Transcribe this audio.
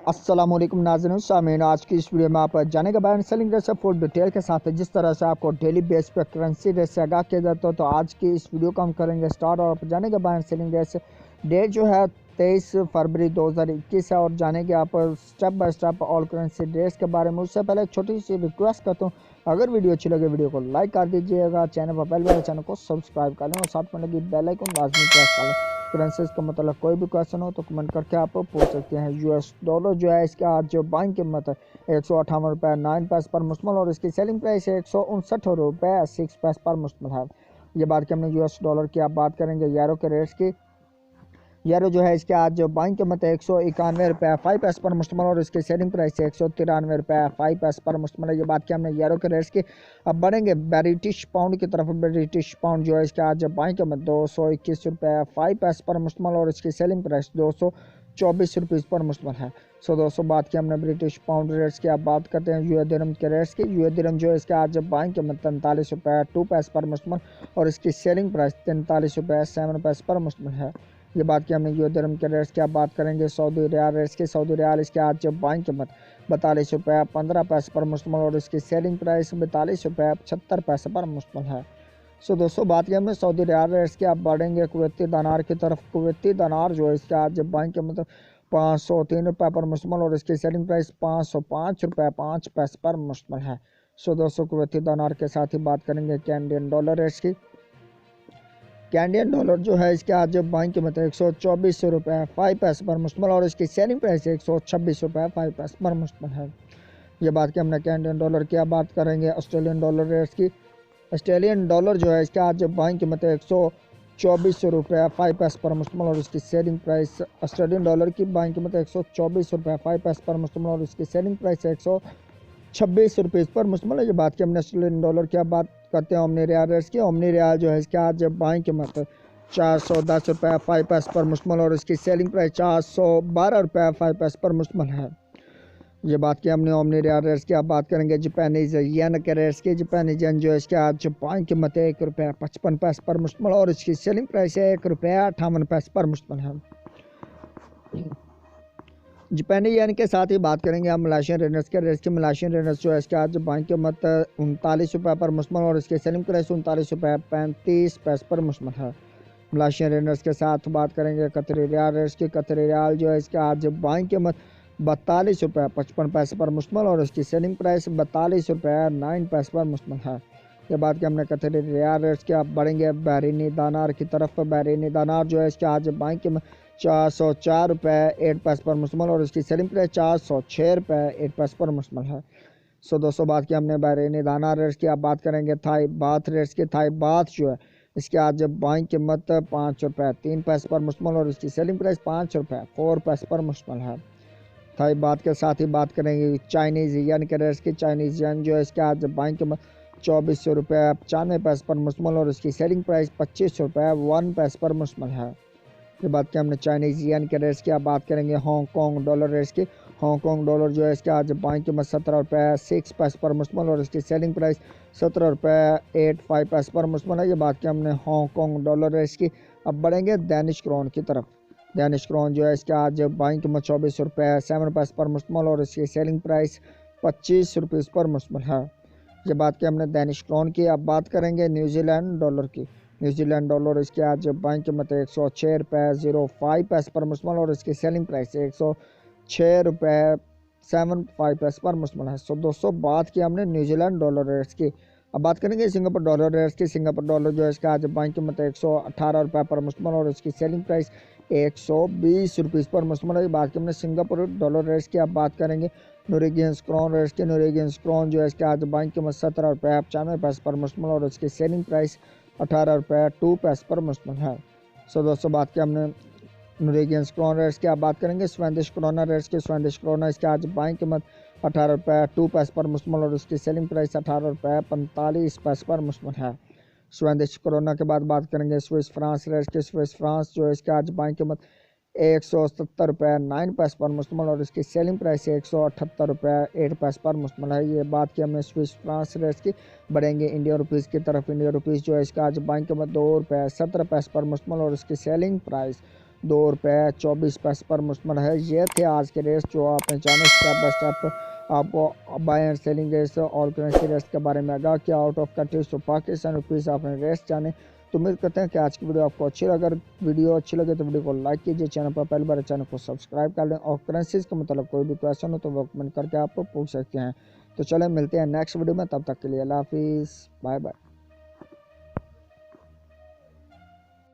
अस्सलामुअलैकुम नाज़रीन सामीन, आज की इस वीडियो में आप जानेंगे बाय एंड सेलिंग रेट से फुल डिटेल के साथ है। जिस तरह से आपको डेली बेस पे करेंसी रेट से आगाह किया जाता है, तो आज की इस वीडियो को हम करेंगे स्टार्ट और आप जानेंगे बाय एंड सेलिंग रेट से। डेट जो है 23 फरवरी 2021 है और जानेंगे आप step by step all currency rates के बारे में। उससे पहले एक छोटी सी रिक्वेस्ट करता हूँ, अगर वीडियो अच्छी लगे वीडियो को लाइक कर दीजिएगा, चैनल पर पहले चैनल को सब्सक्राइब कर लें और साथ में लगी बेल आइकन लाजमी प्रेस कर लें। करेंसीज का मतलब कोई भी क्वेश्चन हो तो कमेंट करके आप पूछ सकते हैं। यूएस डॉलर जो है इसका आज जो बाइंग कीमत है 158 रुपये 9 पैसे पर मुश्तमिल और इसकी सेलिंग प्राइस है 159 रुपये 6 पैसे पर मुश्तमिल है। ये बात की हमने यूएस डॉलर की। आप बात करेंगे यूरो के रेट्स की। यूरो जो है इसके आज जो बाइंग कीमत है 191 रुपये 5 पैसे पर मुश्तमिल और इसकी सेलिंग प्राइस है 193 रुपये 5 पैसे पर मुश्तमिल है। ये बात की हमने यूरो के रेट्स की। अब बढ़ेंगे ब्रिटिश पाउंड की तरफ। ब्रिटिश पाउंड जो है इसके आज बाइंग कीमत 221 रुपये 5 पैसे पर मुश्तमिल और इसकी सेलिंग प्राइस 224 रुपीज़ पर मुश्तमिल है। दोस्तों बात की हमने ब्रिटिश पाउंड रेट्स की। आप बात करते हैं यूए दिरहम के रेट्स की। यूए दिरहम जो है इसके आज बाइंग कीमत 43 रुपये 2 पैसे पर मुश्तमिल और इसकी सेलिंग प्राइस 43 रुपये 7 पैसे पर मुश्तमिल है। ये बात की हमने यूए दिरहम के रेट्स की। आप बात करेंगे सऊदी रियाल रेट्स की। सऊदी रियाल इसके आज बाइंग कीमत 42 रुपये 15 पैसे पर मुश्तमिल और इसकी सेलिंग प्राइस 42 रुपये 75 पैसे पर मुश्तमिल है। दोस्तों बात की हमने सऊदी रियाल रेट्स की। आप बढ़ेंगे कुवैती दिनार की तरफ। कुवैती दिनार जो है इसके आज बाइंग कीमत 503 रुपये पर मुश्तमिल और इसकी सेलिंग प्राइस 505 रुपये 5 पैसे पर मुश्तमिल है। दोस्तों कुवैती दिनार के साथ ही बात करेंगे कैनेडियन डॉलर रेट्स की। कैनेडियन डॉलर जो है इसके आज बाइंग कीमत 124 रुपये 5 पैसे पर मुश्तमिल और इसकी सेलिंग प्राइस 126 रुपये 5 पैसे पर मुश्तमिल है। ये बात की हमने कैनेडियन डॉलर की। अब बात करेंगे ऑस्ट्रेलियन डॉलर रेट्स की। ऑस्ट्रेलियन डॉलर जो है इसके आज बाइंग कीमत 124 रुपये 5 पैसे पर मुश्तमिल और इसकी सेलिंग प्राइस ऑस्ट्रेलियन डॉलर की बाइंग कीमत 124 रुपये 5 पैसे पर मुश्तमिल और इसकी सेलिंग प्राइस 126 रुपीज़ पर मुश्तमिल है। ये बात की हमने ऑस्ट्रेलियन डॉलर की। अब बात करते हैं ओमनी रियाल रेट्स की। ओमनी रियाल जो है इसके आज बाइंग कीमत 410 रुपये 5 पैसे पर मुश्तमिल और इसकी सेलिंग प्राइस 412 रुपये 5 पैसे पर मुश्तमिल है। ये बात की हमने ओमनी रियाल रेट्स की। अब बात करेंगे जापानीज येन के रेट्स की। जापानीज येन जो है इसके आज बाइंग कीमत 1 रुपये 55 पैसे पर मुश्तमिल और इसकी सेलिंग प्राइस 1 रुपये 58 पैसे पर मुश्तमिल है। जापानी येन के साथ ही बात करेंगे हम मलेशियन रिनर्स के रेट्स की। मलेशियन रिनर्स जो है इसके आज बाइंग कीमत 39 रुपये पर मुश्तमिल और इसकी सेलिंग प्राइस 39 रुपये 35 पैसे पर मुश्तमिल है। मलेशियन रिनर्स के साथ बात करेंगे कतरी रियाल रेट्स की। कतरी रियाल जो है इसके आज बाइंग कीमत 42 रुपये 55 पैसे पर मुश्तमिल और इसकी सेलिंग प्राइस 42 रुपये 9 पैसे पर मुश्तमिल है। ये बात की हमने कतरी रियाल रेट्स की। आप बढ़ेंगे behrini dinar की तरफ। behrini dinar जो है इसके आज बाइंग कीमत 404 रुपये 8 पैसे पर मुश्तमिल और इसकी सेलिंग प्राइस 406 रुपये 8 पैसे पर मुश्तमिल है। दोस्तों बात की हमने behrini dinar रेट्स की। आप बात करेंगे थाई बाथ रेट्स की। थाई बाथ जो है इसके आज बाइंग कीमत 5 रुपये 3 पैसे पर मुश्तमिल और इसकी सेलिंग प्राइस 5 रुपये 4 पैसे पर मुश्तमिल है। थाई बात के साथ ही बात करेंगे चाइनीज़ येन के रेट्स की। चाइनीज़ येन जो है इसके आज बाइंग कीमत 2400 रुपये 95 पैसे पर मुश्तमिल और इसकी सेलिंग प्राइस 25 रुपये 1 पैसे पर मुश्तमिल है। ये बात की हमने चाइनीज़ येन के रेट्स की। अब बात करेंगे हांगकॉन्ग डॉलर रेट्स की। हांगकॉन्ग डॉलर जो है इसके आज बाइंग कीमत 17 रुपये 6 पैसे पर मुश्तमिल और इसकी सेलिंग प्राइस 17 रुपये 85 पैसे पर मुश्तमिल है। ये बात की हमने हांगकॉन्ग डॉलर रेट्स की। अब बढ़ेंगे डेनिश क्रोन की तरफ। डेनिश क्रोन जो है इसके आज बाइंग कीमत 24 रुपये 7 पैसे पर मुश्तमिल और इसकी सेलिंग प्राइस 25 रुपीज़ पर मुश्तमिल है। ये बात की हमने डेनिश क्रोन की। अब बात करेंगे न्यूजीलैंड डॉलर की। न्यूजीलैंड डॉलर इसके आज बाइंग कीमत 106 रुपये 05 पैसे पर मुश्तमिल और इसकी सेलिंग प्राइस 106 रुपये 75 पैसे पर मुश्तमिल है। दोस्तों बात की हमने न्यूजीलैंड डॉलर रेट्स की। अब बात करेंगे सिंगापुर डॉलर रेट्स की। सिंगापुर डॉलर जो है इसका आज बाइंग कीमत 118 रुपये पर मुश्तमिल और इसकी सेलिंग प्राइस 120 रुपीज़ पर मुश्तमिल है। बात की हमने सिंगापुर डॉलर रेट्स की। अब बात करेंगे नोरेगियंस क्रोन रेट्स की। नोरेगियंस क्रोन जो है इसके आज बाइंग कीमत 17 रुपये 95 पैसे पर मुश्तमिल और इसकी सेलिंग प्राइस 18 रुपये 2 पैसे पर मुश्तमिल है। दोस्तों बात की हमने नोरेगियंस क्रोन रेट्स की। अब बात करेंगे स्वेंडिश क्रोना रेट्स की। स्वेंडिश क्रोना इसके आज बाइंग कीमत 18 रुपये 2 पैसे पर मुश्तमिल और इसकी सेलिंग प्राइस 18 रुपये 45 पैसे पर मुश्तमिल है। स्वेंडिश क्रोना के बाद बात करेंगे स्विस फ्रांस रेट्स की। स्विस फ्रांस जो है इसके आज बाइंग कीमत 170 रुपये 9 पैसे पर मुश्तमिल और इसकी सेलिंग प्राइस 178 रुपये 8 पैसे पर मुश्तमिल है। ये बात की हमने स्विस फ्रांस रेट्स की। बढ़ेंगे इंडियन रुपीज़ की तरफ। इंडियन रुपीज़ जो है इसका आज बाइंग कीमत 2 रुपये 70 पैसे पर मुश्तमिल और इसकी सेलिंग प्राइस ₹2.24 पर मुश्तमिल है। ये थे आज के रेट्स जो आपने जाने स्टेप बाय स्टेप आपको बाय एंड सेलिंग रेट्स और करेंसी रेट्स के बारे में आगाह किया आउट ऑफ कंट्रीज तो पाकिस्तान रुपीज़ आपने रेट्स जाने। तो उम्मीद करते हैं कि आज की वीडियो आपको अच्छी लगे। अगर वीडियो अच्छी लगे तो वीडियो को लाइक कीजिए, चैनल पर पहली बार चैनल को सब्सक्राइब कर लें और करेंसीज के मतलब कोई भी क्वेश्चन हो तो वो कमेंट करके आप पूछ सकते हैं। तो चलें मिलते हैं नेक्स्ट वीडियो में, तब तक के लिए अल्लाह हाफिज़, बाय बाय।